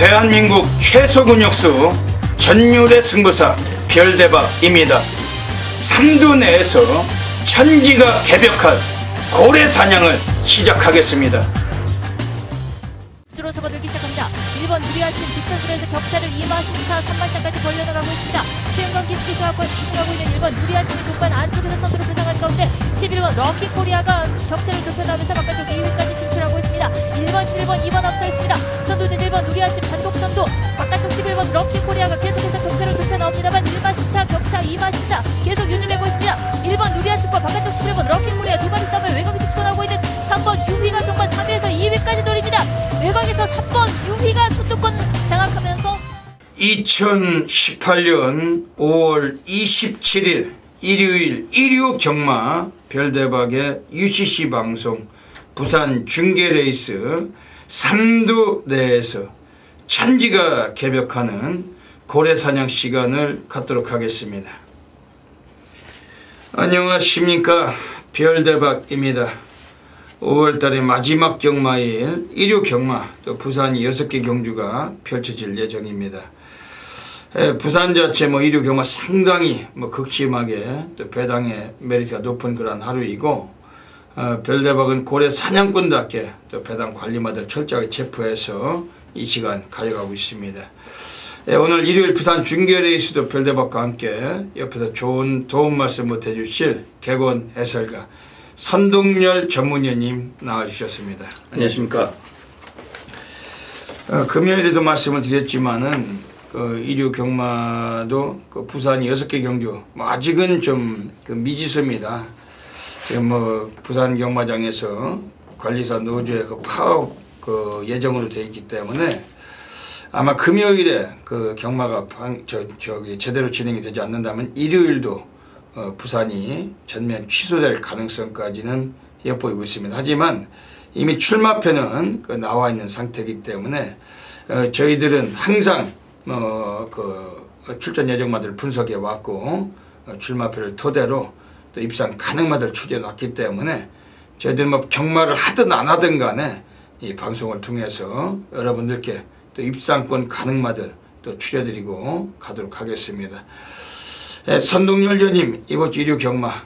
대한민국 최소 근육수 전율의 승부사 별대박입니다. 삼두 내에서 천지가 개벽한 고래 사냥을 시작하겠습니다. 주로 접어들기 시작합니다. 1번 누리아침 직선으로에서 격차를 2마 심사 3마차까지 벌려나가고 있습니다. 최은건 깊게 수하고 집중하고 있는 1번 누리아침이 족반 안쪽에서 선두로 부상한 가운데 11번 럭키코리아가 격차를 좁혀나가면서 바깥쪽 2위까지 진출하고 있습니다. 1번 11번 2번 앞서 있습니다. 선두는 1번 누리아침 단독 선두, 바깥쪽 11번 럭키코리아가 계속해서 격차를 좁혀나옵니다만 1마 심차 격차 2마 심차 계속 유지되고 있습니다. 1번 누리아침과 바깥쪽 11번 럭키코리아 두 마리 싸움에 외곽에서 치고나오고 있는 3번 유휘가 종반 3위에서 2위까지 노립니다. 외곽에서 3번 유휘가 선두권 장악하면서 2018년 5월 27일 일요일 1류 경마 별대박의 UCC 방송 부산 중계레이스 3두 내에서 천지가 개벽하는 고래사냥 시간을 갖도록 하겠습니다. 안녕하십니까, 별대박입니다. 5월달의 마지막 경마일 1류 경마 또 부산 6개 경주가 펼쳐질 예정입니다. 부산 자체 1류 경마 상당히 극심하게 또 배당의 메리트가 높은 그런 하루이고, 별대박은 고래 사냥꾼답게 또 배당 관리마들 철저하게 체포해서 이 시간 가져가고 있습니다. 오늘 일요일 부산 중계레이스도 별대박과 함께 옆에서 좋은 도움 말씀 못 해주실 객원 해설가 선동열 전문위원님 나와주셨습니다. 안녕하십니까. 금요일에도 말씀을 드렸지만은 일요 경마도 부산 6개 경주 아직은 좀 미지수입니다. 부산 경마장에서 관리사 노조의 파업 예정으로 되어 있기 때문에 아마 금요일에 경마가 제대로 진행이 되지 않는다면 일요일도 부산이 전면 취소될 가능성까지는 엿보이고 있습니다. 하지만 이미 출마표는 나와 있는 상태이기 때문에 저희들은 항상 출전 예정마들을 분석해 왔고 출마표를 토대로 또 입상 가능마들을 추진해 놨기 때문에 저희들은 경마를 하든 안 하든 간에 이 방송을 통해서 여러분들께 또 입상권 가능마들 또 추려드리고 가도록 하겠습니다. 선동열 의원님, 이번 주 1류 경마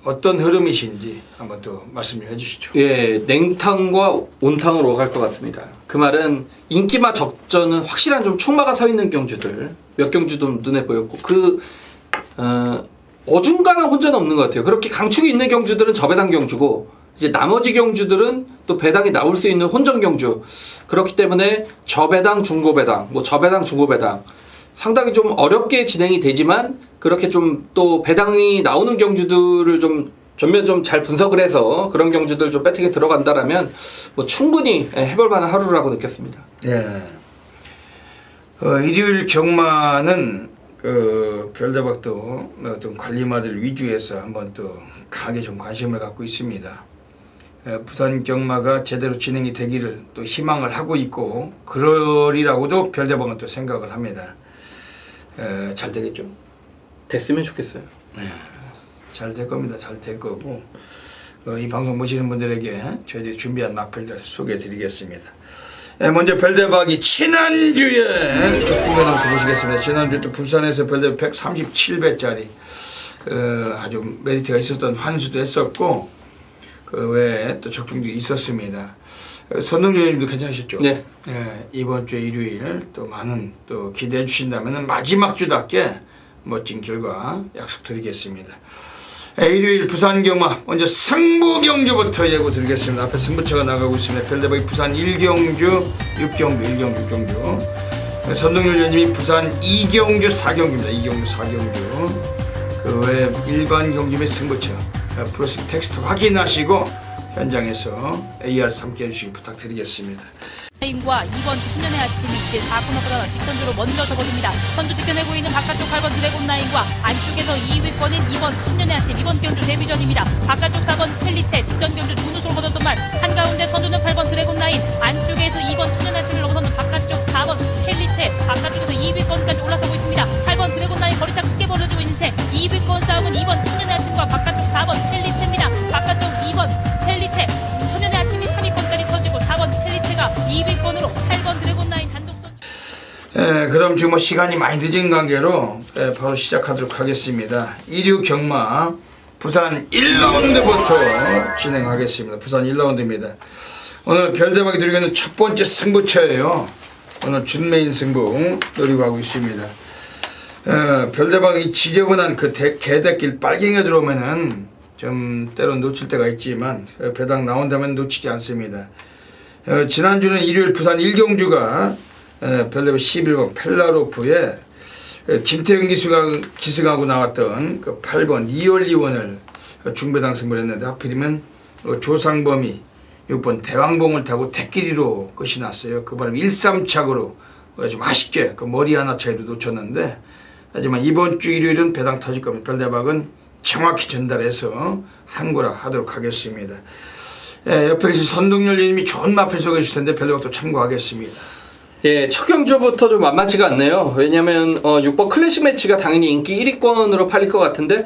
어떤 흐름이신지 한번 또 말씀 좀 해주시죠. 예, 냉탕과 온탕으로 갈 것 같습니다. 그 말은 인기마 적전은 확실한 좀 충마가 서 있는 경주들 몇 경주도 눈에 보였고 어중간한 혼자는 없는 것 같아요. 그렇게 강축이 있는 경주들은 저배당 경주고 이제 나머지 경주들은 또 배당이 나올 수 있는 혼전 경주. 그렇기 때문에 저배당, 중고배당, 저배당, 중고배당 상당히 좀 어렵게 진행이 되지만 그렇게 좀 또 배당이 나오는 경주들을 좀 전면 좀 잘 분석을 해서 그런 경주들 좀 배팅에 들어간다라면 충분히 해볼 만한 하루라고 느꼈습니다. 예. 일요일 경마는 별대박도 어떤 관리마들 위주에서 한번 또 강하게 좀 관심을 갖고 있습니다. 부산 경마가 제대로 진행이 되기를 또 희망을 하고 있고 그러리라고도 별대박은 또 생각을 합니다. 잘 되겠죠? 됐으면 좋겠어요. 네, 잘 될 겁니다. 잘 될 거고 이 방송 보시는 분들에게 저희들이 준비한 막별들 소개해 드리겠습니다. 먼저 별대박이 지난주에 적중배당 보시겠습니다. 지난주 또 부산에서 별대박 137배짜리 아주 메리트가 있었던 환수도 했었고 그 외에 또 적중도 있었습니다. 선동위원님도 괜찮으셨죠? 네. 이번 주 일요일 또 많은 또 기대해 주신다면 마지막 주답게 멋진 결과 약속드리겠습니다. 일요일 부산 경마 먼저 승부 경주부터 예고 드리겠습니다. 앞에 승부처가 나가고 있습니다. 별대박이 부산 1경주 6경주 1경주 6경주 선동열 의원님이 부산 2경주 4경주입니다. 2경주 4경주 그 외에 일반 경주 및 승부처 플러스 텍스트 확인하시고 현장에서 AR 함께 해주시기 부탁드리겠습니다. 임과 2번 청년의 아침이 이제 4코너보다 직선주로 먼저 접어듭니다. 선두 지켜내고 있는 바깥쪽 8번 드래곤라인과 안쪽에서 2위권인 2번 청년의 아침 이번 경주 데뷔전입니다. 바깥쪽 4번 펠리체 직전 경주 준우승을 거뒀던 말 한가운데 선두는 8번 드래곤라인 안쪽에서 2번 청년의 아침을 넘어서는 바깥쪽 4번 펠리체 바깥쪽에서 2위권까지 올라서고 있습니다. 8번 드래곤라인 거리차 크게 벌어지고 있는 채 2위권 싸움은 2번 청년의 아침과 바깥쪽 4번 펠리체입니다. 바깥쪽 2번 펠리체 청년의 아침이 3위권까지 쳐지고 4번 펠리체가 2위권으로 8번 드래곤라인 단독 그럼 지금 뭐 시간이 많이 늦은 관계로 바로 시작하도록 하겠습니다. 1류 경마 부산 1라운드부터 진행하겠습니다. 부산 1라운드입니다. 오늘 별대박이 누리고 있는 첫 번째 승부처예요. 오늘 준메인 승부 노리고 하고 있습니다. 별대박이 지저분한 그 개대길 빨갱이가 들어오면은 좀 때론 놓칠 때가 있지만 배당 나온다면 놓치지 않습니다. 지난주는 일요일 부산 1경주가 별대박 11번 펠라로프에 김태형 기승하고 나왔던 그 8번 이올리원을 중배당 승부를 했는데 하필이면 조상범이 6번 대왕봉을 타고 대끼리로 끝이 났어요. 그 바람에 1-3착으로 좀 아쉽게 그 머리 하나 차이로 놓쳤는데, 하지만 이번 주 일요일은 배당 터질 겁니다. 별대박은 정확히 전달해서 한구라 하도록 하겠습니다. 옆에 계신 선동열님이 좋은 마필 소개해 주실 텐데 별대박도 참고하겠습니다. 예, 첫 경주부터 좀 만만치가 않네요. 왜냐면 6번 클래식 매치가 당연히 인기 1위권으로 팔릴 것 같은데,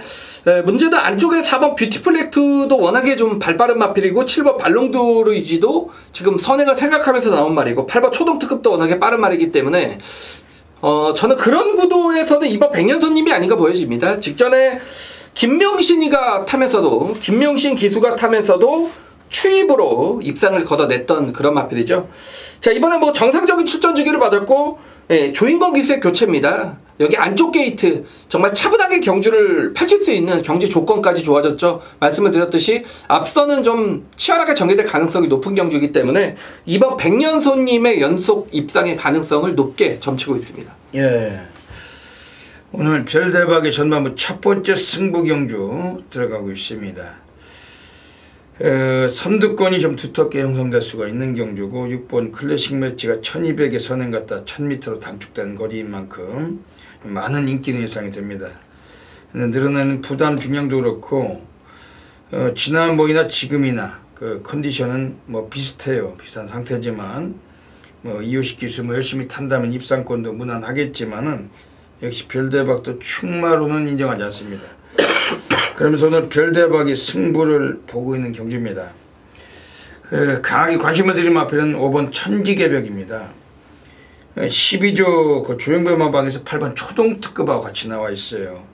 문제는 안쪽에 4번 뷰티풀 액트도 워낙에 좀 발빠른 마필이고 7번 발롱도르이지도 지금 선행을 생각하면서 나온 말이고 8번 초동특급도 워낙에 빠른 말이기 때문에 저는 그런 구도에서는 이번 백년손님이 아닌가 보여집니다. 직전에 김명신이가 타면서도, 김명신 기수가 타면서도 추입으로 입상을 걷어냈던 그런 마필이죠. 자, 이번에 뭐 정상적인 출전 주기를 맞았고, 조인권 기수의 교체입니다. 여기 안쪽 게이트 정말 차분하게 경주를 펼칠 수 있는 경지 조건까지 좋아졌죠. 말씀을 드렸듯이 앞서는 좀 치열하게 전개될 가능성이 높은 경주이기 때문에 이번 백년손님의 연속 입상의 가능성을 높게 점치고 있습니다. 예. 오늘 별대박의 전반부 첫 번째 승부 경주 들어가고 있습니다. 선두권이 좀 두텁게 형성될 수가 있는 경주고 6번 클래식 매치가 1200에 선행 갔다 1000m로 단축된 거리인 만큼 많은 인기는 예상이 됩니다. 늘어나는 부담 중량도 그렇고 지난번이나 지금이나 그 컨디션은 뭐 비슷해요. 비슷한 상태지만 뭐 이호식 기수 뭐 열심히 탄다면 입상권도 무난하겠지만은 역시 별대박도 충마로는 인정하지 않습니다. 그러면서 오늘 별대박이 승부를 보고 있는 경주입니다. 강하게 관심을 드린 마필은 5번 천지개벽입니다. 12조 그 조영배마방에서 8번 초동특급하고 같이 나와 있어요.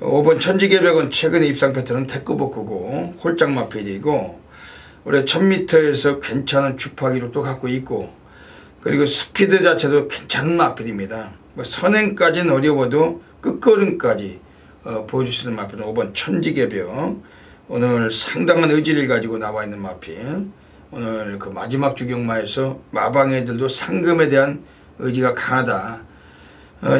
5번 천지개벽은 최근에 입상 패턴은 태급복구고 홀짝 마필이고 올해 1000m에서 괜찮은 주파기록도 갖고 있고, 그리고 스피드 자체도 괜찮은 마필입니다. 뭐 선행까지는 어려워도 끝걸음까지 보여줄 수 있는 마필은 5번 천지개벽. 오늘 상당한 의지를 가지고 나와 있는 마필. 오늘 그 마지막 주경마에서 마방 애들도 상금에 대한 의지가 강하다.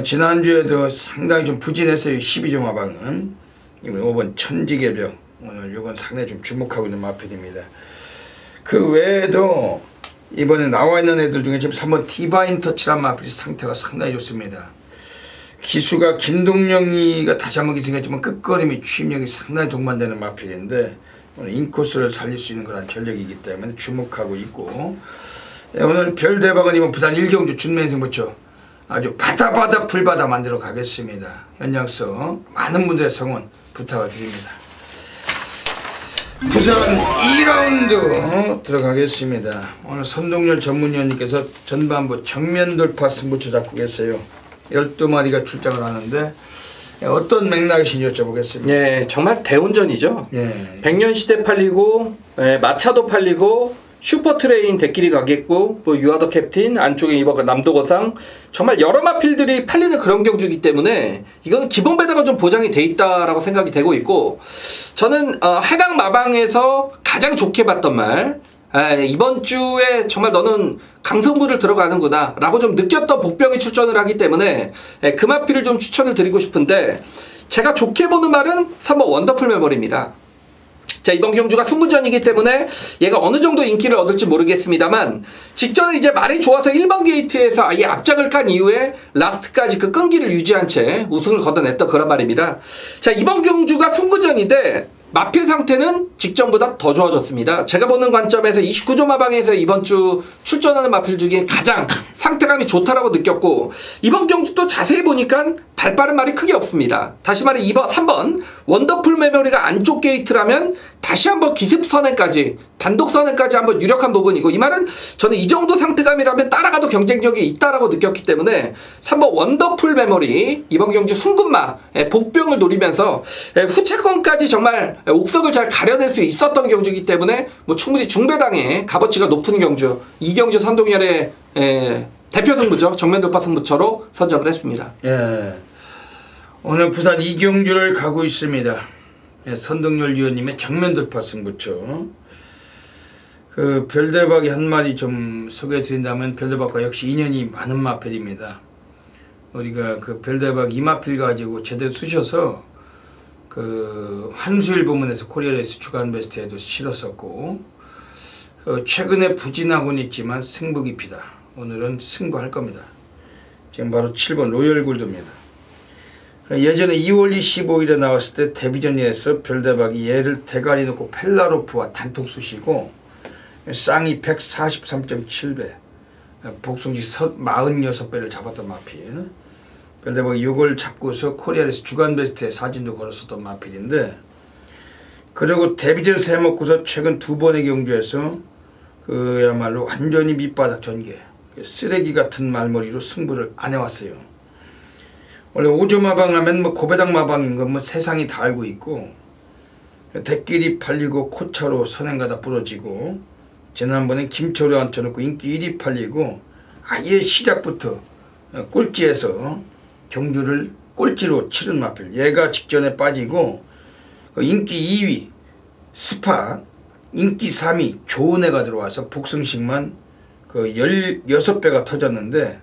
지난주에도 상당히 좀 부진했어요. 12조 마방은. 이번 5번 천지개벽. 오늘 이건 상당히 좀 주목하고 있는 마필입니다. 그 외에도 이번에 나와 있는 애들 중에 지금 3번 디바인 터치란 마필이 상태가 상당히 좋습니다. 기수가 김동영이가 다시 한번 기승했지만 끝걸음이 취임력이 상당히 동반되는 마필인데 오늘 인코스를 살릴 수 있는 그런 전력이기 때문에 주목하고 있고, 오늘 별대박은 이번 부산 1경주 준메인 승부처 아주 바다바다 불바다 만들어 가겠습니다. 현장서 많은 분들의 성원 부탁을 드립니다. 부산 2라운드 들어가겠습니다. 오늘 선동열 전문위원님께서 전반부 정면 돌파 승부처 잡고 계세요. 12마리가 출장을 하는데 어떤 맥락이신지 여쭤보겠습니다. 네, 정말 대운전이죠. 예. 백년시대 팔리고, 마차도 팔리고, 슈퍼트레인 대끼리 가겠고, 뭐 유아더 캡틴, 안쪽에 이번 남도거상, 정말 여러 마필들이 팔리는 그런 경주이기 때문에 이거는 기본 배당은 좀 보장이 돼 있다라고 생각이 되고 있고, 저는 해강 마방에서 가장 좋게 봤던 말, 이번 주에 정말 너는 강성부를 들어가는구나 라고 좀 느꼈던 복병이 출전을 하기 때문에 그 마필을 좀 추천을 드리고 싶은데, 제가 좋게 보는 말은 3번 원더풀 메모리입니다. 자, 이번 경주가 승부전이기 때문에 얘가 어느 정도 인기를 얻을지 모르겠습니다만, 직전에 이제 말이 좋아서 1번 게이트에서 아예 앞장을 깐 이후에 라스트까지 그 끈기를 유지한 채 우승을 걷어냈던 그런 말입니다. 자, 이번 경주가 승부전인데 마필 상태는 직전보다 더 좋아졌습니다. 제가 보는 관점에서 29조 마방에서 이번 주 출전하는 마필 중에 가장 상태감이 좋다라고 느꼈고, 이번 경주도 자세히 보니까 발빠른 말이 크게 없습니다. 다시 말해 3번 원더풀 메모리가 안쪽 게이트라면 다시 한번 기습 선행까지, 단독 선행까지 한번 유력한 부분이고, 이 말은 저는 이 정도 상태감이라면 따라가도 경쟁력이 있다라고 느꼈기 때문에 3번 원더풀 메모리 이번 경주 승분마 복병을 노리면서 후차권까지 정말 옥석을 잘 가려낼 수 있었던 경주이기 때문에 뭐 충분히 중배당의 값어치가 높은 경주, 이 경주 선동열의 대표 승부죠. 정면 돌파 승부처로 선정을 했습니다. 예. 오늘 부산 이경주를 가고 있습니다. 예, 선동열 위원님의 정면 돌파 승부처. 그 별대박이 한 마리 좀 소개해 드린다면, 별대박과 역시 인연이 많은 마필입니다. 우리가 그 별대박 이 마필 가지고 제대로 쓰셔서 그 환수일 부문에서 코리아레이스 주간 베스트에도 실었었고, 최근에 부진하고는 있지만 승부 깊이다. 오늘은 승부할 겁니다. 지금 바로 7번 로열 골드입니다. 예전에 2월 25일에 나왔을 때 데뷔전에서 별대박이 얘를 대가리 놓고 펠라로프와 단톡 쑤시고 쌍이 143.7배, 복숭지 46배를 잡았던 마필. 별대박이 이걸 잡고서 코리아에서 주간 베스트에 사진도 걸었었던 마필인데, 그리고 데뷔전 세 먹고서 최근 두 번의 경주에서 그야말로 완전히 밑바닥 전개, 쓰레기 같은 말머리로 승부를 안 해왔어요. 원래 오조마방 하면 뭐 고배당 마방인 건 뭐 세상이 다 알고 있고, 대끼리 팔리고 코차로 선행가다 부러지고, 지난번엔 김초로 앉혀놓고 인기 1위 팔리고, 아예 시작부터 꼴찌에서 경주를 꼴찌로 치른 마필. 얘가 직전에 빠지고 인기 2위 스파, 인기 3위 좋은 애가 들어와서 복승식만 그 16배가 터졌는데,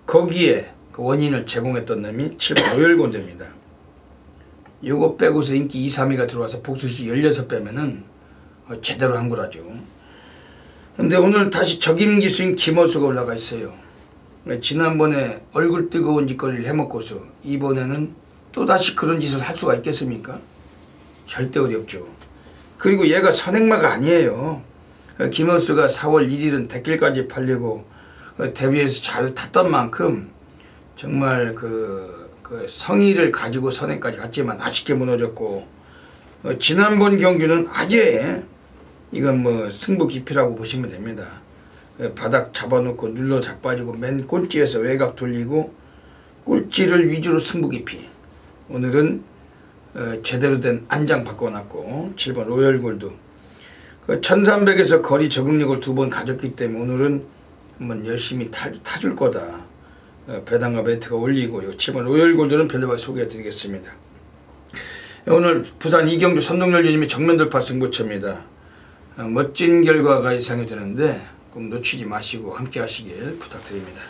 거기에 그 원인을 제공했던 놈이 7번 로열곤드입니다. 요거 빼고서 인기 2, 3위가 들어와서 복승식 16배면은 제대로 한 거라죠. 근데 오늘 다시 적임기수인 김어수가 올라가 있어요. 지난번에 얼굴 뜨거운 짓거리를 해먹고서 이번에는 또다시 그런 짓을 할 수가 있겠습니까? 절대 어렵죠. 그리고 얘가 선행마가 아니에요. 김어수가 4월 1일은 대길까지 팔리고 데뷔해서 잘 탔던 만큼 정말 그 성의를 가지고 선행까지 갔지만 아쉽게 무너졌고, 지난번 경주는 아예 이건 뭐 승부 깊이라고 보시면 됩니다. 바닥 잡아놓고 눌러 자빠지고 맨 꼴찌에서 외곽 돌리고 꼴찌를 위주로 승부 깊이. 오늘은 제대로 된 안장 바꿔놨고 7번 로열골드. 1300에서 거리 적응력을 2번 가졌기 때문에 오늘은 한번 열심히 타줄 거다. 배당과 배트가 올리고 7번 로열골드는 별대박 소개해드리겠습니다. 오늘 부산 이경주 선동열 위원님의 정면 돌파 승부처입니다. 멋진 결과가 예상이 되는데 꼭 놓치지 마시고 함께 하시길 부탁드립니다.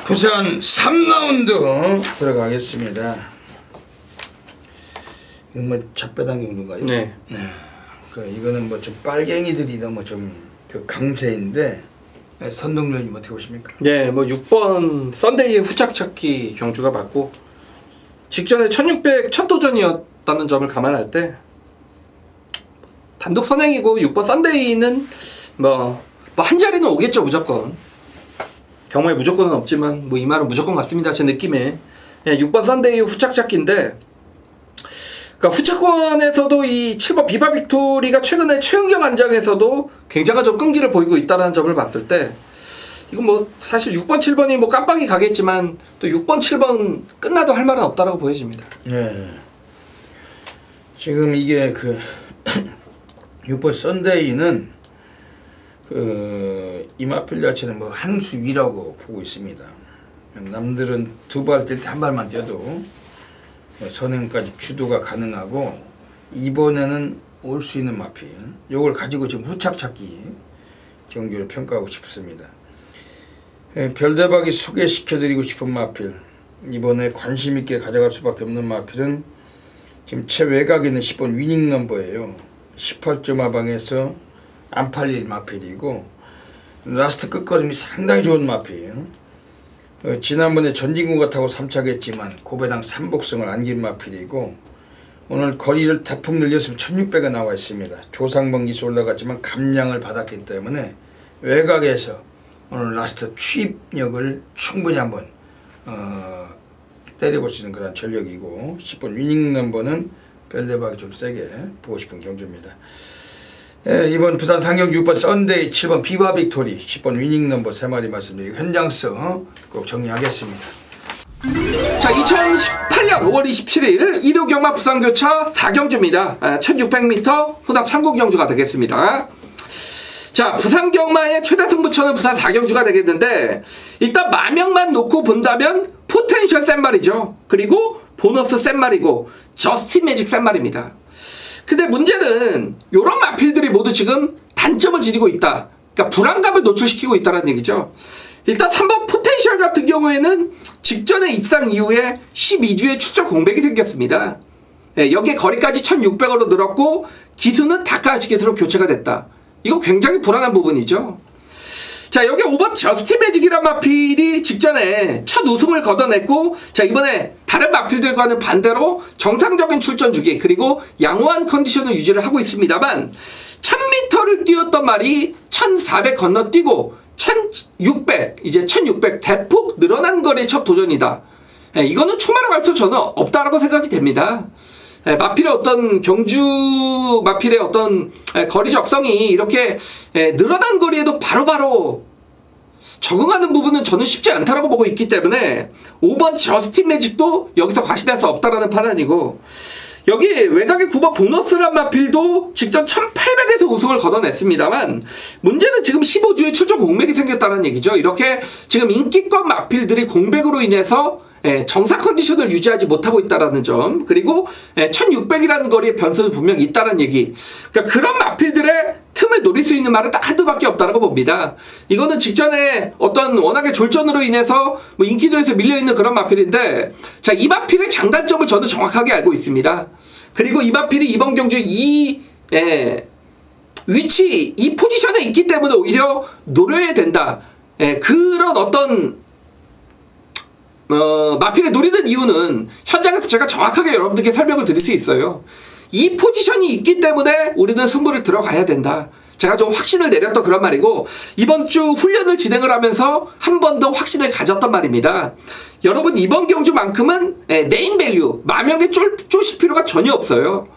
부산 3라운드 들어가겠습니다. 이건 뭐 잡배당 경주인가요? 네. 이거는 뭐 좀 빨갱이들이 너무 좀 그 강세인데, 선동열님 어떻게 보십니까? 네, 뭐 6번 썬데이의 후착 찾기 경주가 맞고, 직전에 1600 첫 도전이었다는 점을 감안할 때 단독 선행이고 6번 썬데이는 뭐 한 자리는 오겠죠 무조건. 경우에 무조건은 없지만 뭐 이 말은 무조건 같습니다 제 느낌에. 6번 썬데이 후착 찾기인데, 그러니까 후차권에서도 이 7번 비바 빅토리가 최근에 최은경 안장에서도 굉장한 좀 끈기를 보이고 있다는 점을 봤을 때, 이건 뭐 사실 6번 7번이 뭐 깜빡이 가겠지만 또 6번 7번 끝나도 할 말은 없다라고 보여집니다. 네. 지금 이게 그 6번 썬데이는 그 이마필 자체는 뭐 한 수 위라고 보고 있습니다. 남들은 두 발 뛸 때 한 발만 뛰어도 선행까지 주도가 가능하고, 이번에는 올 수 있는 마필, 요걸 가지고 지금 후착 찾기 경주를 평가하고 싶습니다. 별대박이 소개시켜드리고 싶은 마필, 이번에 관심있게 가져갈 수밖에 없는 마필은 지금 최외곽에 있는 10번 위닝 넘버예요. 18점 하방에서 안 팔릴 마필이고 라스트 끝걸음이 상당히 좋은 마필이에요. 지난번에 전진구가 타고 3차겠지만 고배당 3복승을 안긴 마필이고 오늘 거리를 대폭 늘렸으면 1600가 나와 있습니다. 조상번 기수 올라갔지만 감량을 받았기 때문에 외곽에서 오늘 라스트 추입력을 충분히 한번 때려볼 수 있는 그런 전력이고 10번 위닝 넘버는 별대박이 좀 세게 보고 싶은 경주입니다. 이번 부산 상경주 6번 썬데이 7번 비바 빅토리 10번 위닝 넘버 3마리 말씀드리고 현장성 꼭 정리하겠습니다. 자, 2018년 5월 27일 일요경마 부산교차 4경주입니다. 1600m 혼합 3국 경주가 되겠습니다. 자, 부산경마의 최대 승부처는 부산 4경주가 되겠는데 일단 마명만 놓고 본다면 포텐셜 센 말이죠. 그리고 보너스 센 말이고 저스틴 매직 센 말입니다. 근데 문제는 이런 마필들이 모두 지금 단점을 지니고 있다. 그러니까 불안감을 노출시키고 있다는 얘기죠. 일단 3번 포텐셜 같은 경우에는 직전에 입상 이후에 12주에 출전 공백이 생겼습니다. 여기에 거리까지 1600으로 늘었고 기수는 다카하시 기수로 교체가 됐다. 이거 굉장히 불안한 부분이죠. 자, 여기 5번 저스틴 매직이란 마필이 직전에 첫 우승을 거둬냈고, 자, 이번에 다른 마필들과는 반대로 정상적인 출전 주기 그리고 양호한 컨디션을 유지를 하고 있습니다만 1000m를 뛰었던 말이 1400 건너뛰고 1600 이제 1600 대폭 늘어난 거리의 첫 도전이다. 이거는 충만을 갈 수 저는 없다라고 생각이 됩니다. 마필의 어떤 경주 마필의 어떤 거리 적성이 이렇게 늘어난 거리에도 바로바로 적응하는 부분은 저는 쉽지 않다라고 보고 있기 때문에 5번 저스틴 매직도 여기서 과시될 수 없다라는 판단이고, 여기 외곽의 9번 보너스란 마필도 직전 1800에서 우승을 거둬냈습니다만 문제는 지금 15주에 출전 공백이 생겼다는 얘기죠. 이렇게 지금 인기권 마필들이 공백으로 인해서 정상 컨디션을 유지하지 못하고 있다는 점, 그리고 1600이라는 거리의 변수는 분명히 있다는 얘기. 그러니까 그런 마필들의 틈을 노릴 수 있는 말은 딱 한두 밖에 없다고 봅니다. 이거는 직전에 어떤 워낙에 졸전으로 인해서 뭐 인기도에서 밀려있는 그런 마필인데, 자, 이 마필의 장단점을 저는 정확하게 알고 있습니다. 그리고 이 마필이 이번 경주 위치, 이 포지션에 있기 때문에 오히려 노려야 된다. 그런 어떤 마필을 노리는 이유는 현장에서 제가 정확하게 여러분들께 설명을 드릴 수 있어요. 이 포지션이 있기 때문에 우리는 승부를 들어가야 된다. 제가 좀 확신을 내렸던 그런 말이고, 이번 주 훈련을 진행을 하면서 한 번 더 확신을 가졌던 말입니다. 여러분, 이번 경주만큼은 네임 밸류, 마명에 쪼실 필요가 전혀 없어요.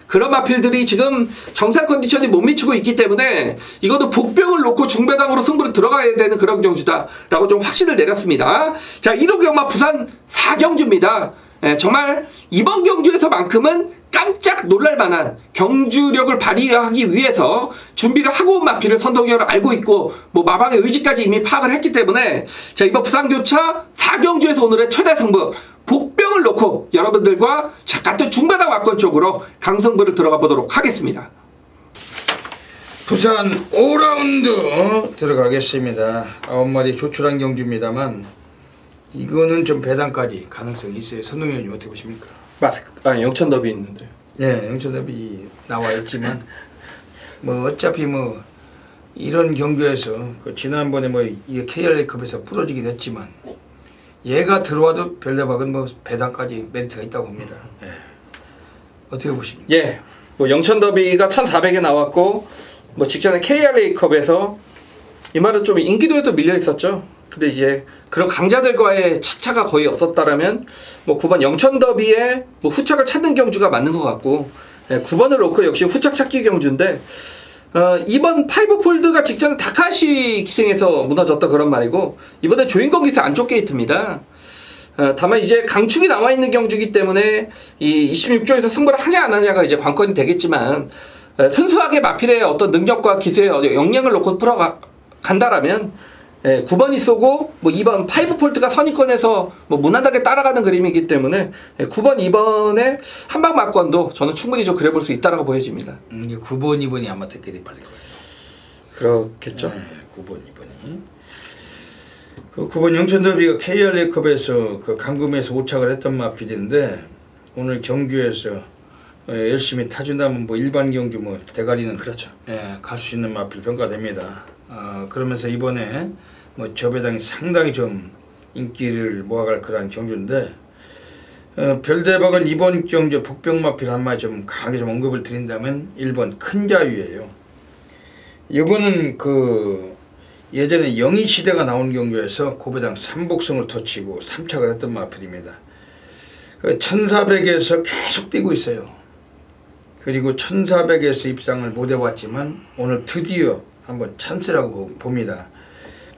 그런 마필들이 지금 정상 컨디션이 못 미치고 있기 때문에 이것도 복병을 놓고 중배당으로 승부를 들어가야 되는 그런 경주다라고 좀 확신을 내렸습니다. 자, 1호 경마 부산 4경주입니다. 정말 이번 경주에서만큼은 깜짝 놀랄만한 경주력을 발휘하기 위해서 준비를 하고 온 마필을 선동열을 알고 있고 뭐 마방의 의지까지 이미 파악을 했기 때문에, 자, 이번 부산교차 4경주에서 오늘의 최대 승부 복병을 놓고 여러분들과 자, 같은 중배당 와권 쪽으로 강승부를 들어가 보도록 하겠습니다. 부산 5라운드 들어가겠습니다. 9마리 조촐한 경주입니다만 이거는 좀 배당까지 가능성이 있어요. 선동열님 어떻게 보십니까? 영천 더비 있는데. 네, 영천 더비 나와 있지만 뭐 어차피 뭐 이런 경주에서 그 지난번에 뭐 이게 KRA컵에서 부러지긴 했지만 얘가 들어와도 별대박은 뭐 배당까지 메리트가 있다고 봅니다. 어떻게 보십니까? 예, 뭐 영천 더비가 1400에 나왔고, 뭐 직전에 KRA컵에서 이 말은 좀 인기도에도 밀려 있었죠. 근데 이제 그런 강자들과의 착차가 거의 없었다라면 뭐 9번 영천 더비에 뭐 후착을 찾는 경주가 맞는 것 같고, 9번을 놓고 역시 후착 찾기 경주인데, 이번 파이브 폴드가 직전에 다카시 기승에서 무너졌던 그런 말이고, 이번에 조인건 기승 안쪽 게이트입니다. 다만 이제 강축이 나와 있는 경주이기 때문에 이 26조에서 승부를 하냐 안 하냐가 이제 관건이 되겠지만, 순수하게 마필의 어떤 능력과 기세의 역량을 놓고 풀어간다라면 9번이 쏘고 뭐 2번 파이브 폴트가 선입권에서 뭐 무난하게 따라가는 그림이기 때문에 9번 2번의 한방 막권도 저는 충분히 좀 그려볼 수 있다라고 보여집니다. 9번 2번이 아마 댓글이 팔릴 거예요. 그렇겠죠. 9번 2번이 그 9번 영천더비가 KRA컵에서 그 강금에서 오착을 했던 마필인데 오늘 경주에서 열심히 타준다면 뭐 일반 경주 뭐 대가리는 그렇죠. 갈 수 있는 마필 평가됩니다. 그러면서 이번에 뭐 저배당이 상당히 좀 인기를 모아갈 그러한 경주인데 별대박은 이번 경주 복병마필 한 마디 좀 강하게 좀 언급을 드린다면 1번 큰자유예요. 이거는 그 예전에 영희시대가 나온 경주에서 고배당 3복승을 터치고 3착을 했던 마필입니다. 1400에서 계속 뛰고 있어요. 그리고 1400에서 입상을 못 해봤지만 오늘 드디어 한번 찬스라고 봅니다.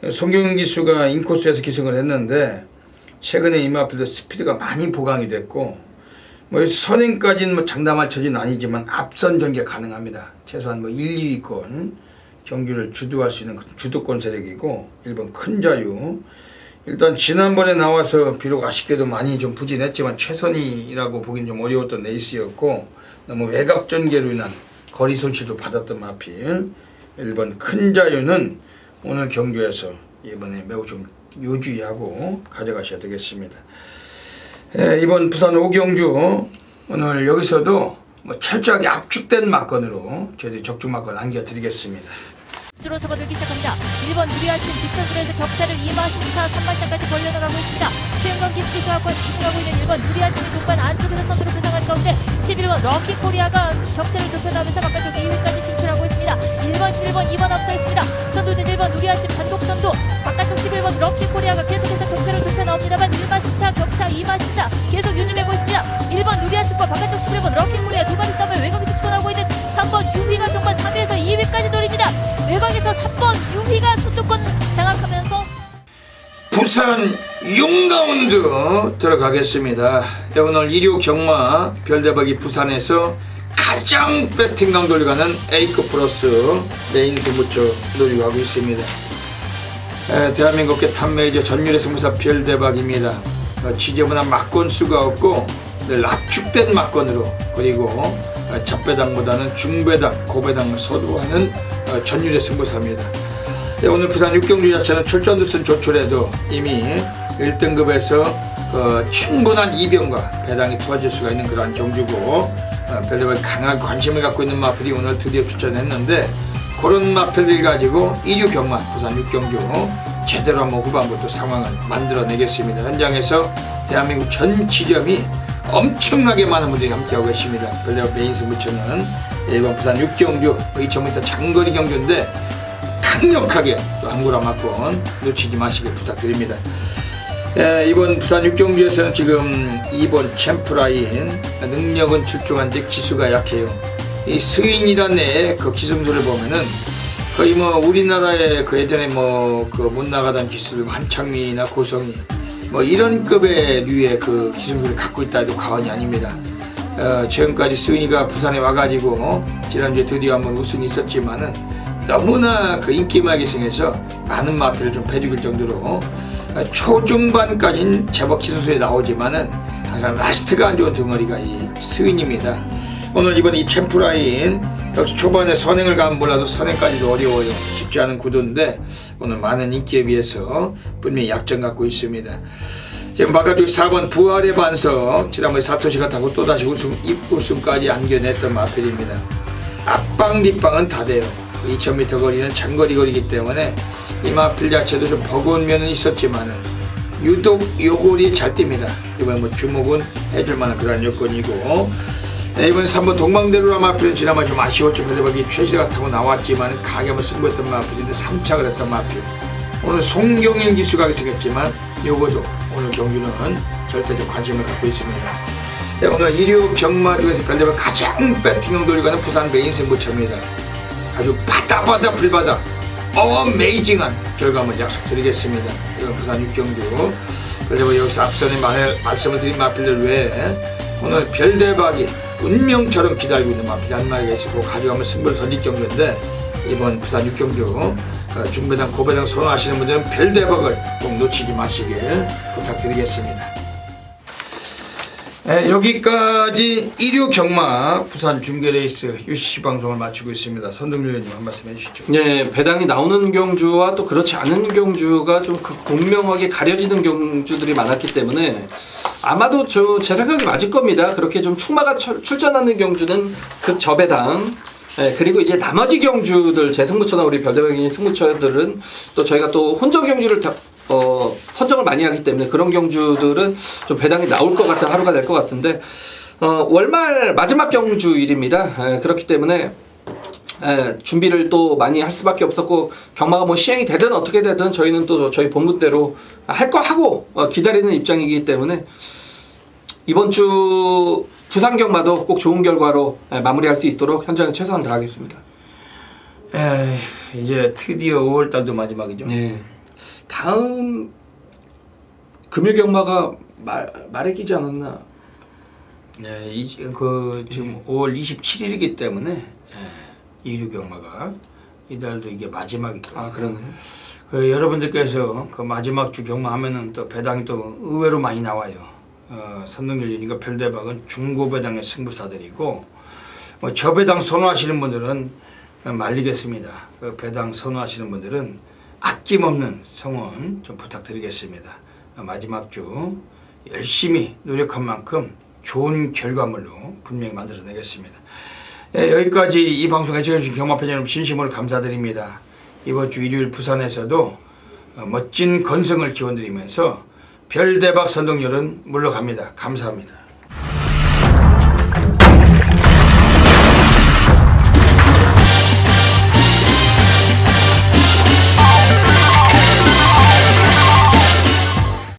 송경윤 기수가 인코스에서 기승을 했는데 최근에 이 마필도 스피드가 많이 보강이 됐고 뭐 선행까지는 뭐 장담할 처지는 아니지만 앞선 전개 가능합니다. 최소한 뭐 1, 2위권 경주를 주도할 수 있는 주도권 세력이고 1번 큰자유. 일단 지난번에 나와서 비록 아쉽게도 많이 좀 부진했지만 최선이라고 보긴 좀 어려웠던 레이스였고 너무 외곽 전개로 인한 거리 손실도 받았던 마필 1번 큰자유는 오늘 경주에서 이번에 매우 좀 요주의하고 가져가셔야 되겠습니다. 이번 부산 5경주 오늘 여기서도 뭐 철저하게 압축된 막건으로 저희들이 적중 막건 안겨드리겠습니다. 주로 접어들기 시작합니다. 1번 누리아침 뒷선수에서 격차를 2마신차 3마차까지 벌려나가고 있습니다. 최은건 기스키 수학과 집중하고 있는 1번 누리아침이 족반 안쪽에서 선두로 부상한 가운데 11번 럭키코리아가 격차를 좁혀나가면서 바깥쪽 2위까지 진출하고 있습니다. 1번 11번 2번 앞서 있습니다. 선두는 1번 누리아침 단독 선두, 바깥쪽 11번 럭키코리아가 계속해서 격차를 좁혀나옵니다만 1마신차 격차 2마신차 계속 유지되고 있습니다. 1번 누리아침과 바깥쪽 11번 럭키코리아 두 마리 싸움을 외곽에서 치고나오고 있는 3번 유휘가 정말 3위에서 2위까지 노립니다. 외곽에서 3번 유휘가 수도권 장악하면서 부산 6라운드 들어가겠습니다. 오늘 1호 경마 별대박이 부산에서 가장 배팅 강도를 가는 A급 플러스 메인 승부처 노리고 하고 있습니다. 대한민국의 탑메이저 전율의 승부사 별대박입니다. 지저분한 막건 수가 없고 늘 압축된 막건으로 그리고 잡배당보다는 중배당, 고배당을 서두하는 전율의 승부사입니다. 오늘 부산 6경주 자체는 출전두순 조촐해도 이미 1등급에서 충분한 이변과 배당이 도와줄 수가 있는 그러한 경주고 별대박이 강한 관심을 갖고 있는 마필이 오늘 드디어 출전했는데 그런 마필들 가지고 1류 경마 부산 6경주 제대로 한번 후반부 또 상황을 만들어내겠습니다. 현장에서 대한민국 전 지점이 엄청나게 많은 분들이 함께하고 계십니다. 별대박 메인 승부처는 이번 부산 6경주 2000m 장거리 경주인데 강력하게 또 한구라 막건 놓치지 마시길 부탁드립니다. 이번 부산 6경주에서는 지금 2번 챔프라인 능력은 출중한데 기수가 약해요. 이 스윙이란 애의 그 기승수를 보면은 거의 뭐 우리나라의 그 예전에 뭐 그 못 나가던 기수들 한창민이나 고성이 뭐 이런 급의 류의 그 기승수를 갖고 있다 해도 과언이 아닙니다. 지금까지 스윙이가 부산에 와가지고 지난주에 드디어 한번 우승이 있었지만은 너무나 그 인기마게 승해서 많은 마필을 좀 패죽일 정도로 초중반까지는 제법 기승수에 나오지만은 항상 라스트가 안 좋은 덩어리가 이 스윙입니다. 오늘 이번 이 챔프라인 역시 초반에 선행을 가면 몰라도 선행까지도 어려워요. 쉽지 않은 구도인데 오늘 많은 인기에 비해서 분명히 약점 갖고 있습니다. 지금 바깥쪽 4번 부활의 반석 지난번에 사토시가 타고 또다시 우승까지 안겨냈던 마필입니다. 앞방 뒷방은 다 돼요. 2000m 거리는 장거리 거리이기 때문에 이 마필 자체도 좀 버거운 면은 있었지만은 유독 요골이 잘 뜁니다. 이번 뭐 주목은 해줄 만한 그런 여건이고 이번 3번 동방대로라 마필은 지난번 좀 아쉬웠죠. 별대박이 최시가 타고 나왔지만 강하게 한번 승부했던 마필인데 3착을 했던 마필. 오늘 송경일 기수가 기승했지만 요거도 오늘 경주는 절대적 관심을 갖고 있습니다. 오늘 1류 경마 중에서 별대박 가장 배팅형 돌리가는 부산 메인 승부처입니다. 아주 바다바다 불바다 어메이징한 결과물 약속드리겠습니다. 이건 부산 6경주 별대박 여기서 앞선에 말씀을 드린 마필들 외에 오늘 별대박이 운명처럼 기다리고 있는 마필이 한 마리가 있고 가져가면 승부를 던질 경주인데 이번 부산 6경주 중배당 고배당 선호하시는 분들은 별대박을 꼭 놓치지 마시길 부탁드리겠습니다. 여기까지 1류 경마 부산 중계레이스 UCC 방송을 마치고 있습니다. 선동률 의원님 한 말씀 해주시죠. 네, 배당이 나오는 경주와 또 그렇지 않은 경주가 좀 극명하게 가려지는 경주들이 많았기 때문에 아마도 제 생각이 맞을 겁니다. 그렇게 좀 충마가 출전하는 경주는 극저배당. 네, 그리고 이제 나머지 경주들 제 승부처나 우리 별대박이 승부처들은 또 저희가 또 혼전 경주를 선정을 많이 하기 때문에 그런 경주들은 좀 배당이 나올 것 같은 하루가 될 것 같은데 월말 마지막 경주일입니다. 그렇기 때문에 준비를 또 많이 할 수밖에 없었고 경마가 뭐 시행이 되든 어떻게 되든 저희는 또 저희 본분대로 할 거 하고 기다리는 입장이기 때문에 이번 주 부산 경마도 꼭 좋은 결과로 마무리할 수 있도록 현장에 최선을 다하겠습니다. 이제 드디어 5월달도 마지막이죠. 네. 다음 금요 경마가 말에 끼지 않았나? 네, 지금 5월 27일이기 때문에 이류 경마가 이달도 이게 마지막이고. 아 그러네. 여러분들께서 그 마지막 주 경마하면은 또 배당이 또 의외로 많이 나와요. 선동열리니까 별대박은 중고배당의 승부사들이고 뭐 저배당 선호하시는 분들은 말리겠습니다. 그 배당 선호하시는 분들은 아낌없는 성원 좀 부탁드리겠습니다. 마지막 주 열심히 노력한 만큼 좋은 결과물로 분명히 만들어내겠습니다. 여기까지 이 방송에 지켜주신 경마팬 여러분 진심으로 감사드립니다. 이번 주 일요일 부산에서도 멋진 건승을 기원드리면서 별대박 선동열은 물러갑니다. 감사합니다.